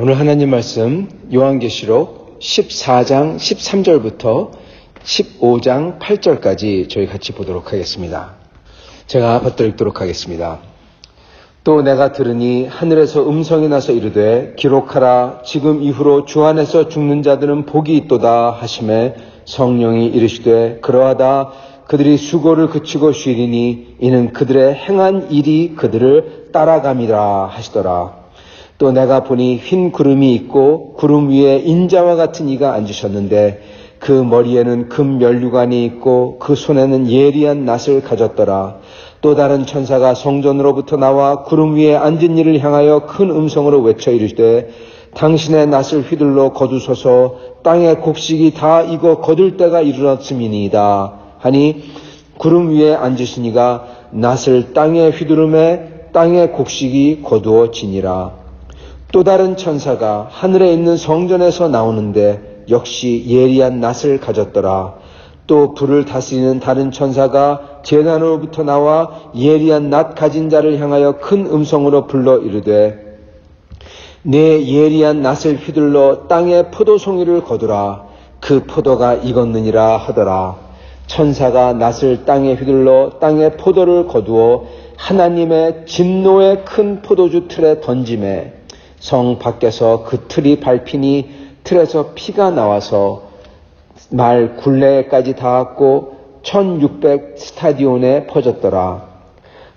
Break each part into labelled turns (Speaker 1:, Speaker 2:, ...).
Speaker 1: 오늘 하나님 말씀 요한계시록 14장 13절부터 15장 8절까지 저희 같이 보도록 하겠습니다. 제가 받들어 읽도록 하겠습니다. 또 내가 들으니 하늘에서 음성이 나서 이르되 기록하라 지금 이후로 주 안에서 죽는 자들은 복이 있도다 하시매 성령이 이르시되 그러하다 그들이 수고를 그치고 쉬리니 이는 그들의 행한 일이 그들을 따라감이라 하시더라. 또 내가 보니 흰 구름이 있고 구름 위에 인자와 같은 이가 앉으셨는데 그 머리에는 금 면류관이 있고 그 손에는 예리한 낫을 가졌더라. 또 다른 천사가 성전으로부터 나와 구름 위에 앉은 이를 향하여 큰 음성으로 외쳐 이르되 당신의 낫을 휘둘러 거두소서 땅의 곡식이 다 익어 거둘 때가 이르렀음이니이다 하니 구름 위에 앉으시니가 낫을 땅에 휘두르매 땅의 곡식이 거두어지니라. 또 다른 천사가 하늘에 있는 성전에서 나오는데 역시 예리한 낫을 가졌더라. 또 불을 다스리는 다른 천사가 제단으로부터 나와 예리한 낫 가진 자를 향하여 큰 음성으로 불러 이르되 내 예리한 낫을 휘둘러 땅에 포도송이를 거두라. 그 포도가 익었느니라 하더라. 천사가 낫을 땅에 휘둘러 땅에 포도를 거두어 하나님의 진노의 큰 포도주 틀에 던지매 성 밖에서 그 틀이 밟히니 틀에서 피가 나와서 말 굴레까지 닿았고 1600 스타디온에 퍼졌더라.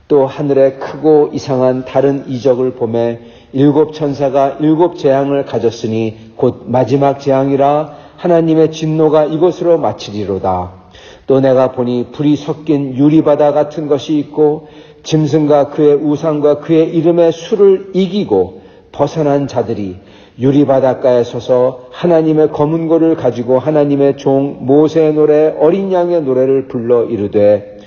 Speaker 1: 또 하늘에 크고 이상한 다른 이적을 보매 7 천사가 7 재앙을 가졌으니 곧 마지막 재앙이라 하나님의 진노가 이곳으로 마치리로다. 또 내가 보니 불이 섞인 유리바다 같은 것이 있고 짐승과 그의 우상과 그의 이름의 수를 이기고 벗어난 자들이 유리바닷가에 서서 하나님의 검은 고를 가지고 하나님의 종 모세의 노래 어린 양의 노래를 불러 이르되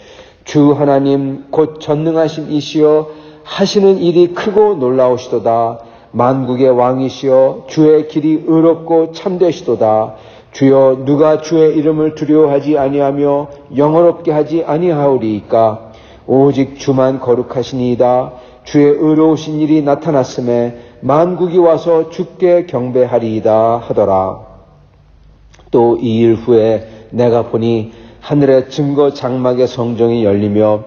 Speaker 1: 주 하나님 곧 전능하신 이시여 하시는 일이 크고 놀라우시도다. 만국의 왕이시여 주의 길이 의롭고 참되시도다. 주여 누가 주의 이름을 두려워하지 아니하며 영어롭게 하지 아니하오리이까. 오직 주만 거룩하시니이다. 주의 의로우신 일이 나타났음에 만국이 와서 주께 경배하리이다 하더라. 또 이 일 후에 내가 보니 하늘의 증거 장막의 성정이 열리며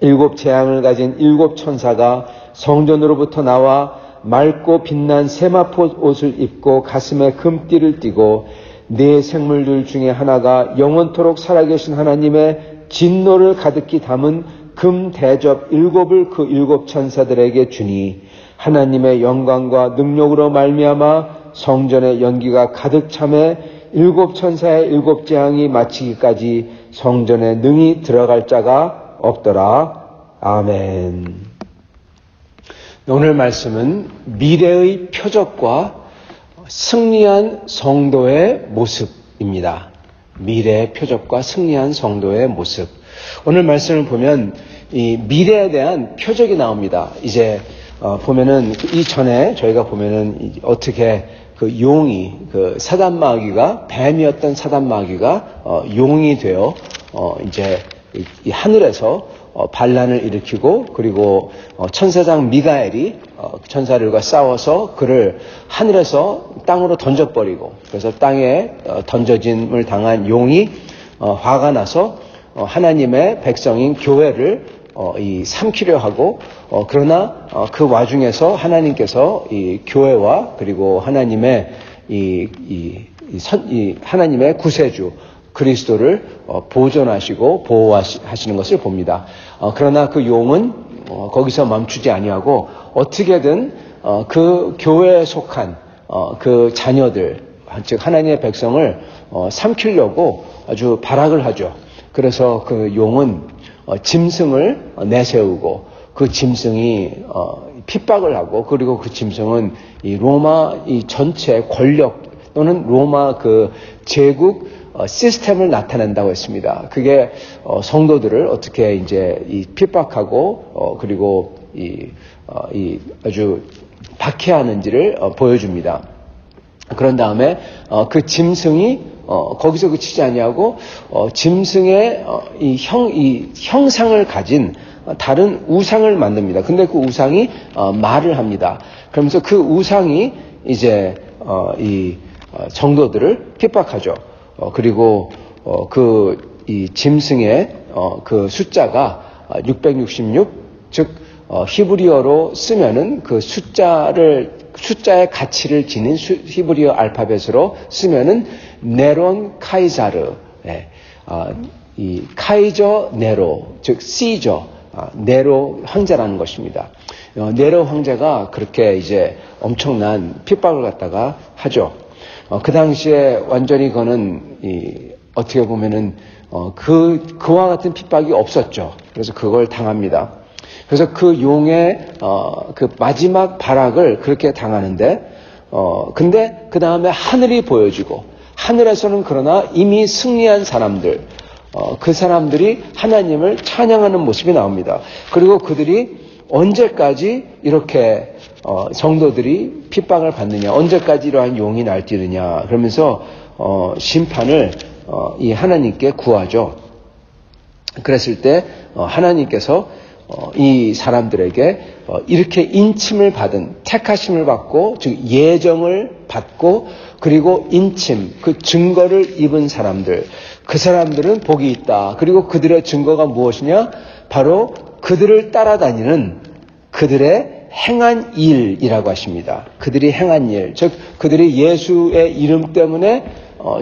Speaker 1: 7 재앙을 가진 7 천사가 성전으로부터 나와 맑고 빛난 세마포 옷을 입고 가슴에 금띠를 띠고 네 생물들 중에 하나가 영원토록 살아계신 하나님의 진노를 가득히 담은 금 대접 7을 그 7 천사들에게 주니 하나님의 영광과 능력으로 말미암아 성전의 연기가 가득 차매 7 천사의 7 재앙이 마치기까지 성전에 능히 들어갈 자가 없더라. 아멘. 오늘 말씀은 미래의 표적과 승리한 성도의 모습입니다. 미래의 표적과 승리한 성도의 모습. 오늘 말씀을 보면 이 미래에 대한 표적이 나옵니다. 이제 보면은 이전에 저희가 보면은 어떻게 그 용이 그 사단마귀가 뱀이었던 사단마귀가 용이 되어 이제 이 하늘에서 반란을 일으키고 그리고 천사장 미가엘이 천사들과 싸워서 그를 하늘에서 땅으로 던져버리고 그래서 땅에 던져짐을 당한 용이 화가 나서 하나님의 백성인 교회를 삼키려 하고 그러나 그 와중에서 하나님께서 이 교회와 그리고 하나님의 하나님의 구세주 그리스도를 보존하시고 보호하시는 것을 봅니다. 그러나 그 용은 거기서 멈추지 아니하고 어떻게든 그 교회에 속한 그 자녀들 즉 하나님의 백성을 삼키려고 아주 발악을 하죠. 그래서 그 용은 짐승을 내세우고 그 짐승이 핍박을 하고 그리고 그 짐승은 이 로마 이 전체 권력 또는 로마 그 제국 시스템을 나타낸다고 했습니다. 그게 성도들을 어떻게 이제 이 핍박하고 그리고 이 아주 박해하는지를 보여줍니다. 그런 다음에 그 짐승이 거기서 그치지 아니하고 짐승의 이 형상을 가진 다른 우상을 만듭니다. 근데 그 우상이 말을 합니다. 그러면서 그 우상이 이제 이 성도들을 핍박하죠. 그리고 이 짐승의 그 숫자가 666, 즉 히브리어로 쓰면은 그 숫자의 가치를 지닌 히브리어 알파벳으로 쓰면은 네론 카이사르, 이 카이저 네로, 즉 시저 네로 황제라는 것입니다. 네로 황제가 그렇게 이제 엄청난 핍박을 갖다가 하죠. 그 당시에 완전히 그거는 어떻게 보면은 그와 같은 핍박이 없었죠. 그래서 그걸 당합니다. 그래서 그 용의 그 마지막 발악을 그렇게 당하는데 근데 그 다음에 하늘이 보여지고 하늘에서는 그러나 이미 승리한 사람들 그 사람들이 하나님을 찬양하는 모습이 나옵니다. 그리고 그들이 언제까지 이렇게 성도들이 핍박을 받느냐, 언제까지 이러한 용이 날뛰느냐 그러면서 심판을 이 하나님께 구하죠. 그랬을 때 하나님께서 이 사람들에게 이렇게 인침을 받은, 택하심을 받고 즉 예정을 받고 그리고 인침, 그 증거를 입은 사람들, 그 사람들은 복이 있다. 그리고 그들의 증거가 무엇이냐? 바로 그들을 따라다니는 그들의 행한 일이라고 하십니다. 그들이 행한 일, 즉 그들이 예수의 이름 때문에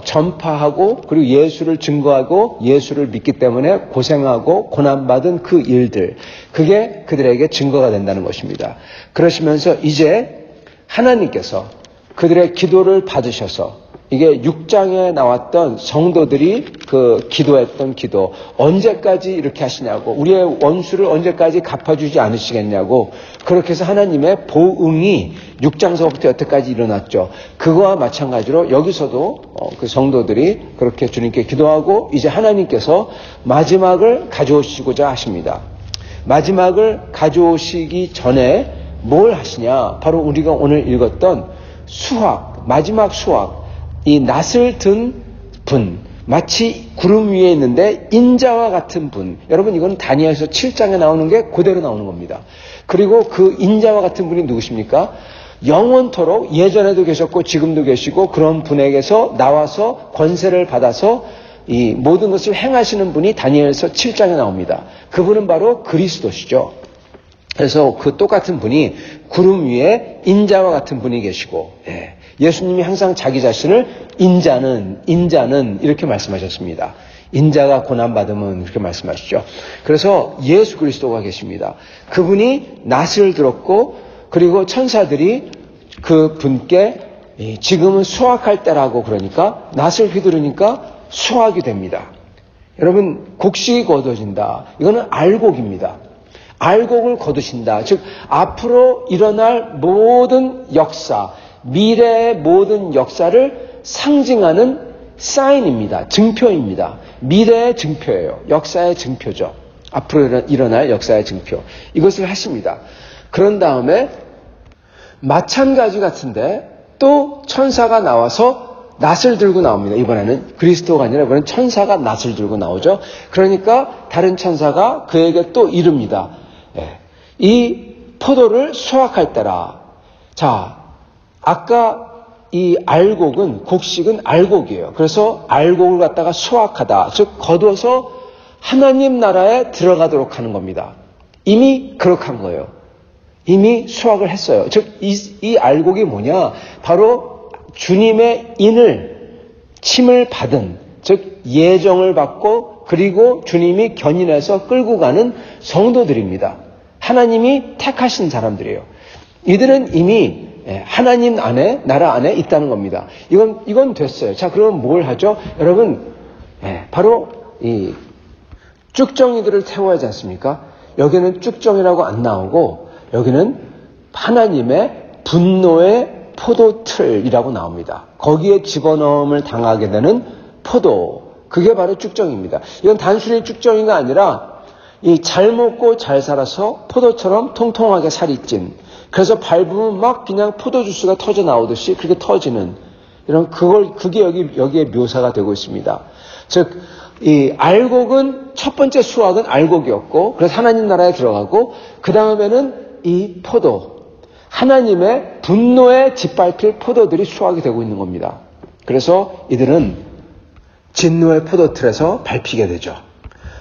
Speaker 1: 전파하고 그리고 예수를 증거하고 예수를 믿기 때문에 고생하고 고난받은 그 일들, 그게 그들에게 증거가 된다는 것입니다. 그러시면서 이제 하나님께서 그들의 기도를 받으셔서, 이게 6장에 나왔던 성도들이 그 기도했던 기도, 언제까지 이렇게 하시냐고, 우리의 원수를 언제까지 갚아주지 않으시겠냐고, 그렇게 해서 하나님의 보응이 6장서부터 여태까지 일어났죠. 그거와 마찬가지로 여기서도 그 성도들이 그렇게 주님께 기도하고 이제 하나님께서 마지막을 가져오시고자 하십니다. 마지막을 가져오시기 전에 뭘 하시냐? 바로 우리가 오늘 읽었던 수확, 마지막 수확, 이 낫을 든 분, 마치 구름 위에 있는데 인자와 같은 분. 여러분, 이건 다니엘서 7장에 나오는 게 그대로 나오는 겁니다. 그리고 그 인자와 같은 분이 누구십니까? 영원토록 예전에도 계셨고 지금도 계시고 그런 분에게서 나와서 권세를 받아서 이 모든 것을 행하시는 분이 다니엘서 7장에 나옵니다. 그분은 바로 그리스도시죠. 그래서 그 똑같은 분이 구름 위에 인자와 같은 분이 계시고, 예수님이 항상 자기 자신을 인자는 이렇게 말씀하셨습니다. 인자가 고난받으면 이렇게 말씀하시죠. 그래서 예수 그리스도가 계십니다. 그분이 낫을 들었고 그리고 천사들이 그 분께 지금은 수확할 때라고, 그러니까 낫을 휘두르니까 수확이 됩니다. 여러분, 곡식이 거둬진다. 이거는 알곡입니다. 알곡을 거두신다. 즉 앞으로 일어날 모든 역사, 미래의 모든 역사를 상징하는 사인입니다. 증표입니다. 미래의 증표예요. 역사의 증표죠. 앞으로 일어날 역사의 증표. 이것을 하십니다. 그런 다음에 마찬가지 같은데 또 천사가 나와서 낫을 들고 나옵니다. 이번에는 그리스도가 아니라 이번엔 천사가 낫을 들고 나오죠. 그러니까 다른 천사가 그에게 또 이릅니다. 이 포도를 수확할 때라. 자, 아까 이 알곡은, 곡식은 알곡이에요. 그래서 알곡을 갖다가 수확하다, 즉 거둬서 하나님 나라에 들어가도록 하는 겁니다. 이미 그렇게 한 거예요. 이미 수확을 했어요. 즉 이 알곡이 뭐냐? 바로 주님의 침을 받은, 즉 예정을 받고 그리고 주님이 견인해서 끌고 가는 성도들입니다. 하나님이 택하신 사람들이에요. 이들은 이미 하나님 안에, 나라 안에 있다는 겁니다. 이건 됐어요. 자, 그러면 뭘 하죠? 여러분, 바로 이 쭉정이들을 태워야 하지 않습니까? 여기는 쭉정이라고 안 나오고 여기는 하나님의 분노의 포도틀이라고 나옵니다. 거기에 집어넣음을 당하게 되는 포도, 그게 바로 쭉정입니다. 이건 단순히 쭉정이가 아니라 이 잘 먹고 잘 살아서 포도처럼 통통하게 살이 찐, 그래서 밟으면 막 그냥 포도주스가 터져 나오듯이 그렇게 터지는 이런, 그게 여기에 묘사가 되고 있습니다. 즉, 이 알곡은, 첫 번째 수확은 알곡이었고, 그래서 하나님 나라에 들어가고, 그 다음에는 이 포도, 하나님의 분노에 짓밟힐 포도들이 수확이 되고 있는 겁니다. 그래서 이들은 진노의 포도틀에서 밟히게 되죠.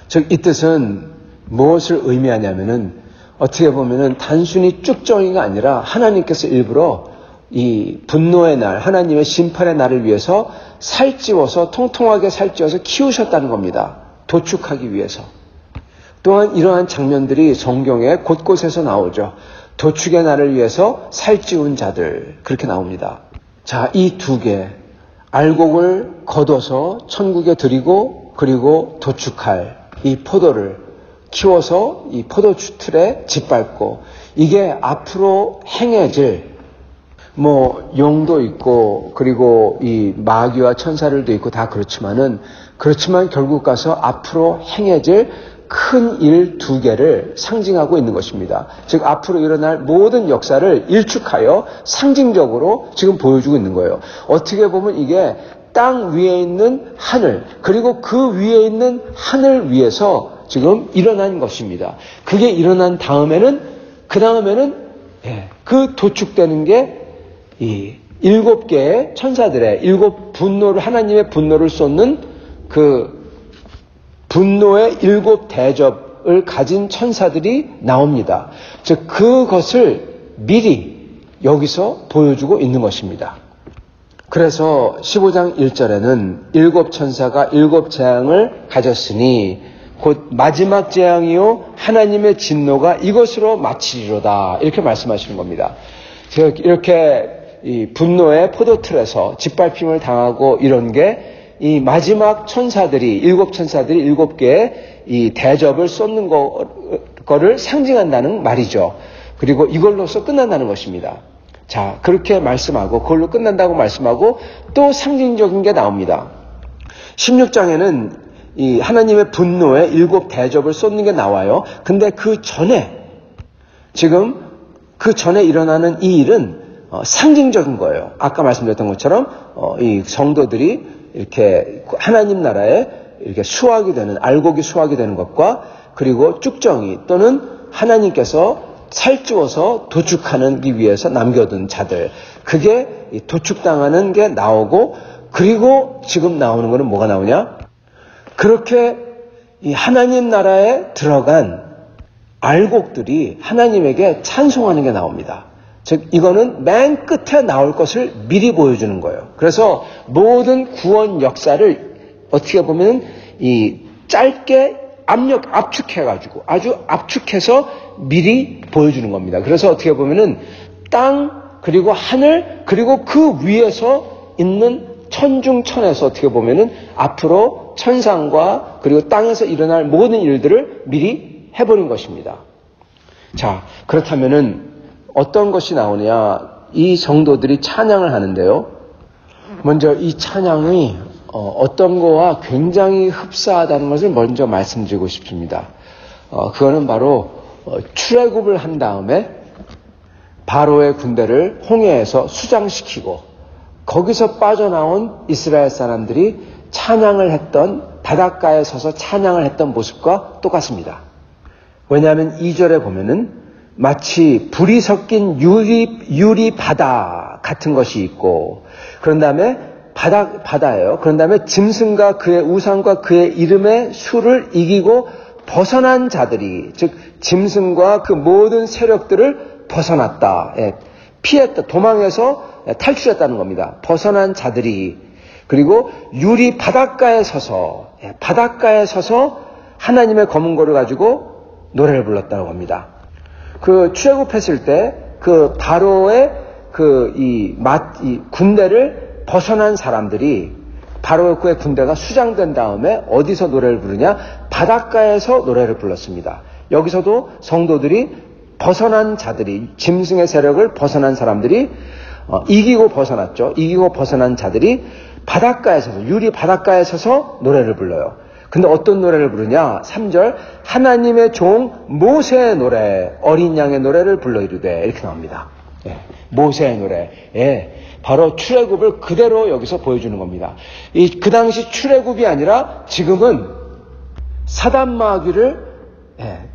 Speaker 1: 즉, 이 뜻은 무엇을 의미하냐면은, 어떻게 보면은 단순히 쭉정이가 아니라 하나님께서 일부러 이 분노의 날, 하나님의 심판의 날을 위해서 살찌워서, 통통하게 살찌워서 키우셨다는 겁니다. 도축하기 위해서. 또한 이러한 장면들이 성경에 곳곳에서 나오죠. 도축의 날을 위해서 살찌운 자들, 그렇게 나옵니다. 자, 이 두 개, 알곡을 거둬서 천국에 드리고 그리고 도축할 이 포도를 키워서 이 포도주 틀에 짓밟고, 이게 앞으로 행해질 뭐 용도 있고 그리고 이 마귀와 천사들도 있고 다 그렇지만 결국 가서 앞으로 행해질 큰 일 두 개를 상징하고 있는 것입니다. 즉 앞으로 일어날 모든 역사를 일축하여 상징적으로 지금 보여주고 있는 거예요. 어떻게 보면 이게 땅 위에 있는 하늘, 그리고 그 위에 있는 하늘 위에서 지금 일어난 것입니다. 그게 일어난 다음에는, 그 도축되는 게 이 7개의 천사들의 7 하나님의 분노를 쏟는 그 분노의 7 대접을 가진 천사들이 나옵니다. 즉, 그것을 미리 여기서 보여주고 있는 것입니다. 그래서 15장 1절에는 7 천사가 7 재앙을 가졌으니 곧 마지막 재앙이요 하나님의 진노가 이것으로 마치리로다. 이렇게 말씀하시는 겁니다. 이렇게 이 분노의 포도틀에서 짓밟힘을 당하고 이런 게 이 마지막 천사들이 7 천사들이 7개의 이 대접을 쏟는 거를 상징한다는 말이죠. 그리고 이걸로서 끝난다는 것입니다. 자, 그렇게 말씀하고 그걸로 끝난다고 말씀하고 또 상징적인 게 나옵니다. 16장에는 이 하나님의 분노에 7 대접을 쏟는 게 나와요. 근데 그 전에 지금 그 전에 일어나는 이 일은 상징적인 거예요. 아까 말씀드렸던 것처럼 이 성도들이 이렇게 하나님 나라에 이렇게 수확이 되는, 알곡이 수확이 되는 것과 그리고 쭉정이 또는 하나님께서 살찌워서 도축하기 위해서 남겨둔 자들, 그게 도축당하는 게 나오고, 그리고 지금 나오는 거는 뭐가 나오냐? 그렇게 이 하나님 나라에 들어간 알곡들이 하나님에게 찬송하는 게 나옵니다. 즉 이거는 맨 끝에 나올 것을 미리 보여주는 거예요. 그래서 모든 구원 역사를 어떻게 보면 이 짧게 압축해가지고 아주 압축해서 미리 보여주는 겁니다. 그래서 어떻게 보면은 땅 그리고 하늘 그리고 그 위에서 있는 천중천에서 어떻게 보면은 앞으로 천상과 그리고 땅에서 일어날 모든 일들을 미리 해버린 것입니다. 자, 그렇다면은 어떤 것이 나오냐? 이 성도들이 찬양을 하는데요. 먼저 이 찬양이 어떤 거와 굉장히 흡사하다는 것을 먼저 말씀드리고 싶습니다. 그거는 바로 출애굽을 한 다음에 바로의 군대를 홍해에서 수장시키고 거기서 빠져나온 이스라엘 사람들이 찬양을 했던, 바닷가에 서서 찬양을 했던 모습과 똑같습니다. 왜냐하면 2절에 보면은 마치 불이 섞인 유리 바다 같은 것이 있고, 그런 다음에 바다예요. 그런 다음에 짐승과 그의 우상과 그의 이름의 수를 이기고 벗어난 자들이, 즉 짐승과 그 모든 세력들을 벗어났다. 피했다. 도망해서 탈출했다는 겁니다. 벗어난 자들이. 그리고 유리 바닷가에 서서 하나님의 검은고를 가지고 노래를 불렀다고 합니다. 그 출애굽했을 때 그 바로의 이 군대를 벗어난 사람들이, 바로의 그의 군대가 수장된 다음에 어디서 노래를 부르냐? 바닷가에서 노래를 불렀습니다. 여기서도 성도들이 벗어난 자들이, 짐승의 세력을 벗어난 사람들이 이기고 벗어났죠. 이기고 벗어난 자들이 바닷가에 서서, 유리 바닷가에 서서 노래를 불러요. 근데 어떤 노래를 부르냐? 3절, 하나님의 종 모세의 노래, 어린 양의 노래를 불러 이르되, 이렇게 나옵니다. 모세의 노래. 바로 출애굽을 그대로 여기서 보여주는 겁니다. 그 당시 출애굽이 아니라 지금은 사단 마귀를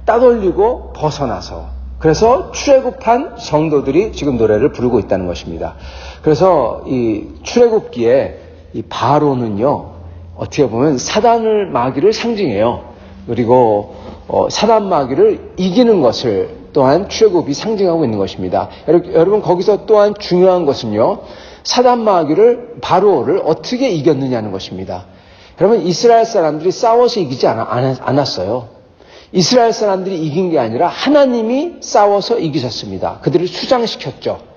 Speaker 1: 따돌리고 벗어나서, 그래서 출애굽한 성도들이 지금 노래를 부르고 있다는 것입니다. 그래서 이 출애굽기에 이 바로는요, 어떻게 보면 사단을 마귀를 상징해요. 그리고 사단 마귀를 이기는 것을 또한 출애굽이 상징하고 있는 것입니다. 여러분 거기서 또한 중요한 것은요, 사단 마귀를, 바로를 어떻게 이겼느냐는 것입니다. 여러분 이스라엘 사람들이 싸워서 이기지 않았어요. 이스라엘 사람들이 이긴 게 아니라 하나님이 싸워서 이기셨습니다. 그들을 수장시켰죠.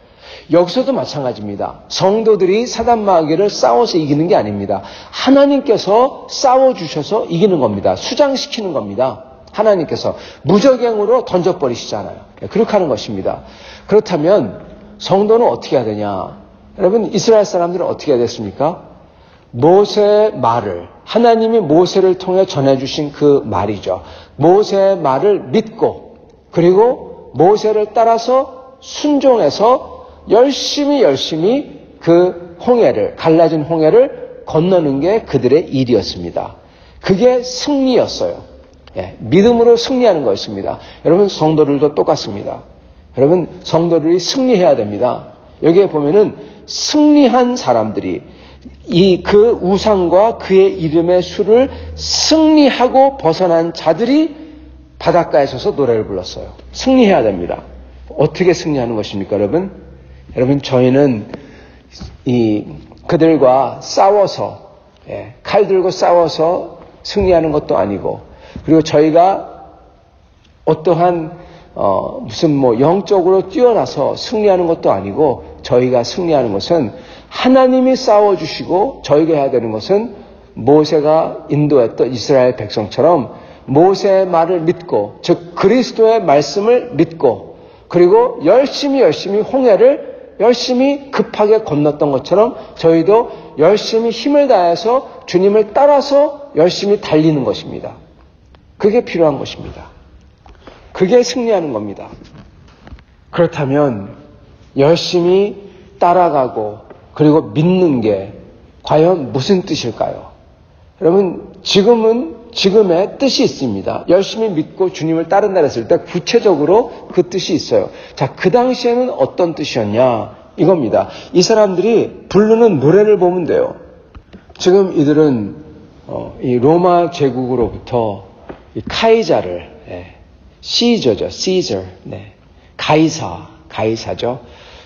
Speaker 1: 여기서도 마찬가지입니다. 성도들이 사단 마귀를 싸워서 이기는 게 아닙니다. 하나님께서 싸워주셔서 이기는 겁니다. 수장시키는 겁니다. 하나님께서 무적행으로 던져버리시잖아요. 그렇게 하는 것입니다. 그렇다면 성도는 어떻게 해야 되냐? 여러분, 이스라엘 사람들은 어떻게 해야 됐습니까? 모세의 말을, 하나님이 모세를 통해 전해주신 그 말이죠. 모세의 말을 믿고, 그리고 모세를 따라서 순종해서 열심히 그 홍해를, 갈라진 홍해를 건너는 게 그들의 일이었습니다. 그게 승리였어요. 예, 믿음으로 승리하는 것입니다. 여러분, 성도들도 똑같습니다. 여러분, 성도들이 승리해야 됩니다. 여기에 보면은 승리한 사람들이 그 우상과 그의 이름의 수를 승리하고 벗어난 자들이 바닷가에 서서 노래를 불렀어요. 승리해야 됩니다. 어떻게 승리하는 것입니까, 여러분? 여러분, 저희는 그들과 싸워서, 칼 들고 싸워서 승리하는 것도 아니고, 그리고 저희가 어떠한 무슨 영적으로 뛰어나서 승리하는 것도 아니고, 저희가 승리하는 것은 하나님이 싸워주시고, 저희가 해야 되는 것은 모세가 인도했던 이스라엘 백성처럼 모세의 말을 믿고, 즉 그리스도의 말씀을 믿고, 그리고 열심히 홍해를 열심히 급하게 건넜던 것처럼 저희도 열심히 힘을 다해서 주님을 따라서 열심히 달리는 것입니다. 그게 필요한 것입니다. 그게 승리하는 겁니다. 그렇다면 열심히 따라가고 그리고 믿는 게 과연 무슨 뜻일까요? 여러분, 지금의 뜻이 있습니다. 열심히 믿고 주님을 따른다 했을 때 구체적으로 그 뜻이 있어요. 자, 그 당시에는 어떤 뜻이었냐? 이겁니다. 이 사람들이 부르는 노래를 보면 돼요. 지금 이들은 이 로마 제국으로부터 이 카이자를, 시저죠, 시저, 가이사죠.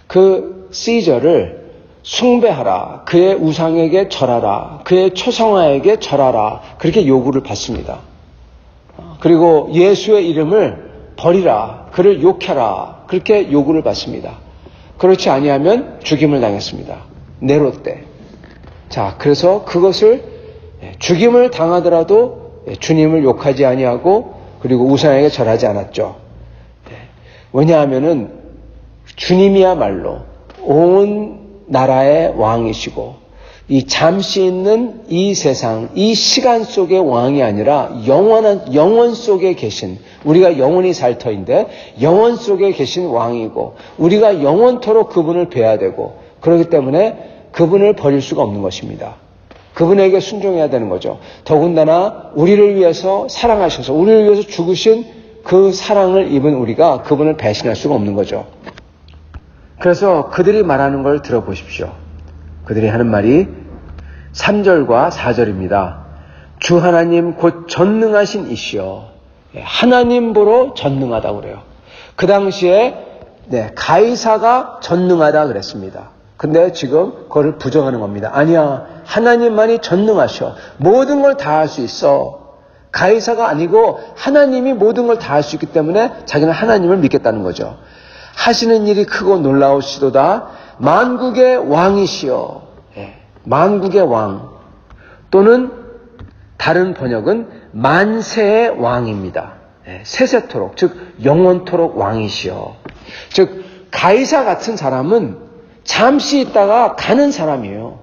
Speaker 1: 그 시저를 숭배하라, 그의 우상에게 절하라, 그의 초상화에게 절하라, 그렇게 요구를 받습니다. 그리고 예수의 이름을 버리라, 그를 욕해라, 그렇게 요구를 받습니다. 그렇지 아니하면 죽임을 당했습니다. 네로 때. 자, 그래서 그것을 죽임을 당하더라도 주님을 욕하지 아니하고 그리고 우상에게 절하지 않았죠. 왜냐하면은 주님이야말로 온 나라의 왕이시고 이 잠시 있는 이 세상, 이 시간 속의 왕이 아니라 영원 속에 계신, 우리가 영원히 살 터인데 영원 속에 계신 왕이고 우리가 영원토록 그분을 뵈야 되고, 그렇기 때문에 그분을 버릴 수가 없는 것입니다. 그분에게 순종해야 되는 거죠. 더군다나 우리를 위해서 사랑하셔서 우리를 위해서 죽으신 그 사랑을 입은 우리가 그분을 배신할 수가 없는 거죠. 그래서 그들이 말하는 걸 들어보십시오. 그들이 하는 말이 3절과 4절입니다. 주 하나님 곧 전능하신 이시여. 하나님 보러 전능하다고 그래요. 그 당시에 가이사가 전능하다 그랬습니다. 근데 지금 그걸 부정하는 겁니다. 아니야, 하나님만이 전능하셔. 모든 걸 다 할 수 있어. 가이사가 아니고 하나님이 모든 걸 다 할 수 있기 때문에 자기는 하나님을 믿겠다는 거죠. 하시는 일이 크고 놀라우시도다. 만국의 왕이시여. 만국의 왕. 또는 다른 번역은 만세의 왕입니다. 세세토록, 즉 영원토록 왕이시여. 즉 가이사 같은 사람은 잠시 있다가 가는 사람이에요.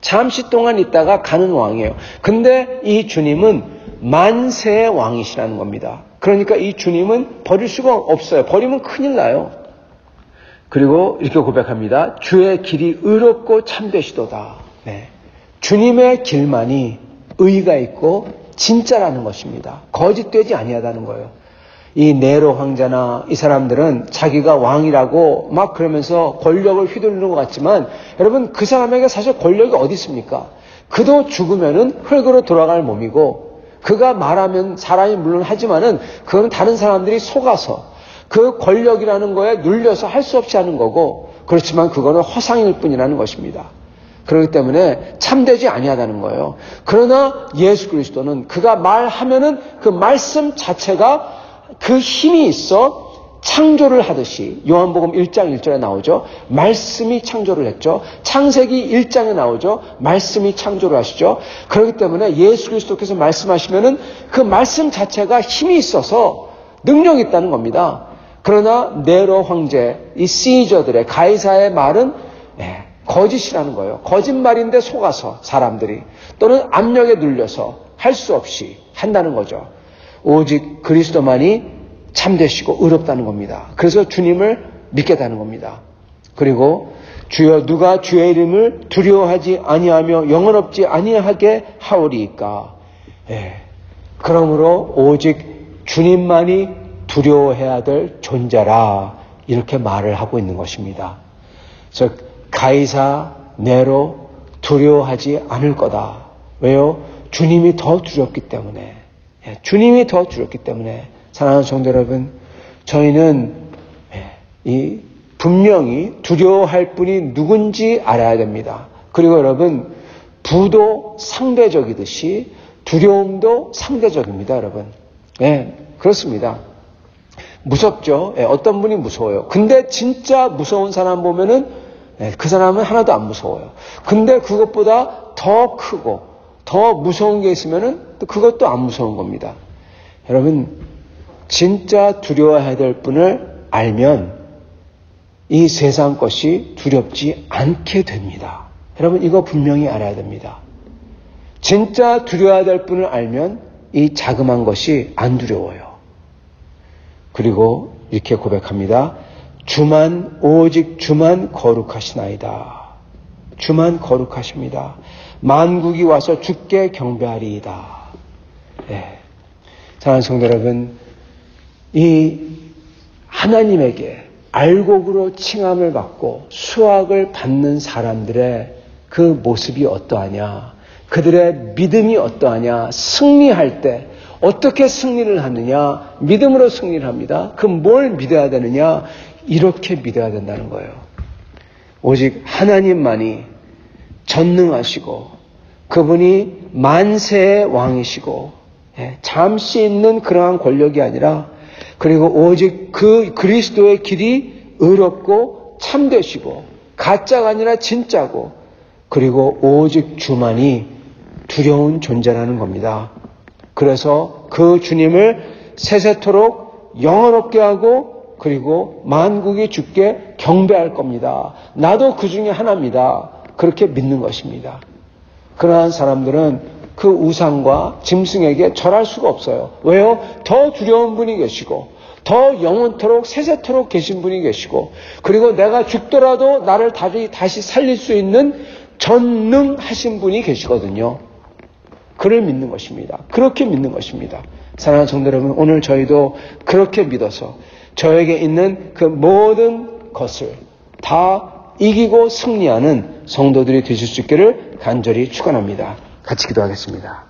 Speaker 1: 잠시 동안 있다가 가는 왕이에요. 근데 이 주님은 만세의 왕이시라는 겁니다. 그러니까 이 주님은 버릴 수가 없어요. 버리면 큰일 나요. 그리고 이렇게 고백합니다. 주의 길이 의롭고 참되시도다. 주님의 길만이 의가 있고 진짜라는 것입니다. 거짓되지 아니하다는 거예요. 이 네로 황제나 이 사람들은 자기가 왕이라고 막 그러면서 권력을 휘두르는 것 같지만, 여러분, 그 사람에게 사실 권력이 어디 있습니까? 그도 죽으면은 흙으로 돌아갈 몸이고, 그가 말하면 사람이 물론 하지만은 그건 다른 사람들이 속아서 그 권력이라는 거에 눌려서 할 수 없이 하는 거고, 그렇지만 그거는 허상일 뿐이라는 것입니다. 그렇기 때문에 참되지 아니하다는 거예요. 그러나 예수 그리스도는 그가 말하면은 그 말씀 자체가 그 힘이 있어 창조를 하듯이, 요한복음 1장 1절에 나오죠. 말씀이 창조를 했죠. 창세기 1장에 나오죠. 말씀이 창조를 하시죠. 그렇기 때문에 예수 그리스도께서 말씀하시면은 그 말씀 자체가 힘이 있어서 능력이 있다는 겁니다. 그러나 네로 황제, 이 시저들의 가이사의 말은 거짓이라는 거예요. 거짓말인데 속아서 사람들이 또는 압력에 눌려서 할 수 없이 한다는 거죠. 오직 그리스도만이 참되시고 의롭다는 겁니다. 그래서 주님을 믿겠다는 겁니다. 그리고 주여 누가 주의 이름을 두려워하지 아니하며 영혼 없지 아니하게 하오리이까. 그러므로 오직 주님만이 두려워해야 될 존재라 이렇게 말을 하고 있는 것입니다. 그래서 가이사 네로 두려워하지 않을 거다. 왜요? 주님이 더 두렵기 때문에. 주님이 더 두렵기 때문에. 사랑하는 성도 여러분, 저희는 분명히 두려워할 분이 누군지 알아야 됩니다. 그리고 여러분, 부도 상대적이듯이 두려움도 상대적입니다, 여러분. 그렇습니다. 무섭죠? 어떤 분이 무서워요. 근데 진짜 무서운 사람 보면은 그 사람은 하나도 안 무서워요. 근데 그것보다 더 크고 더 무서운 게 있으면은 그것도 안 무서운 겁니다. 여러분, 진짜 두려워해야 될 분을 알면 이 세상 것이 두렵지 않게 됩니다. 여러분, 이거 분명히 알아야 됩니다. 진짜 두려워야 될 분을 알면 이 자그마한 것이 안 두려워요. 그리고 이렇게 고백합니다. 주만, 오직 주만 거룩하시나이다. 주만 거룩하십니다. 만국이 와서 주께 경배하리이다. 사랑하는 성도 여러분, 이 하나님에게 알곡으로 칭함을 받고 수확을 받는 사람들의 그 모습이 어떠하냐, 그들의 믿음이 어떠하냐, 승리할 때 어떻게 승리를 하느냐, 믿음으로 승리를 합니다. 그럼 뭘 믿어야 되느냐, 이렇게 믿어야 된다는 거예요. 오직 하나님만이 전능하시고 그분이 만세의 왕이시고 잠시 있는 그러한 권력이 아니라, 그리고 오직 그 그리스도의 길이 의롭고 참되시고 가짜가 아니라 진짜고, 그리고 오직 주만이 두려운 존재라는 겁니다. 그래서 그 주님을 세세토록 영원롭게 하고, 그리고 만국이 주께 경배할 겁니다. 나도 그 중에 하나입니다. 그렇게 믿는 것입니다. 그러한 사람들은 그 우상과 짐승에게 절할 수가 없어요. 왜요? 더 두려운 분이 계시고, 더 영원토록 세세토록 계신 분이 계시고, 그리고 내가 죽더라도 나를 다시 살릴 수 있는 전능하신 분이 계시거든요. 그를 믿는 것입니다. 그렇게 믿는 것입니다. 사랑하는 성도 여러분, 오늘 저희도 그렇게 믿어서 저에게 있는 그 모든 것을 다 이기고 승리하는 성도들이 되실 수 있기를 간절히 축원합니다. 같이 기도하겠습니다.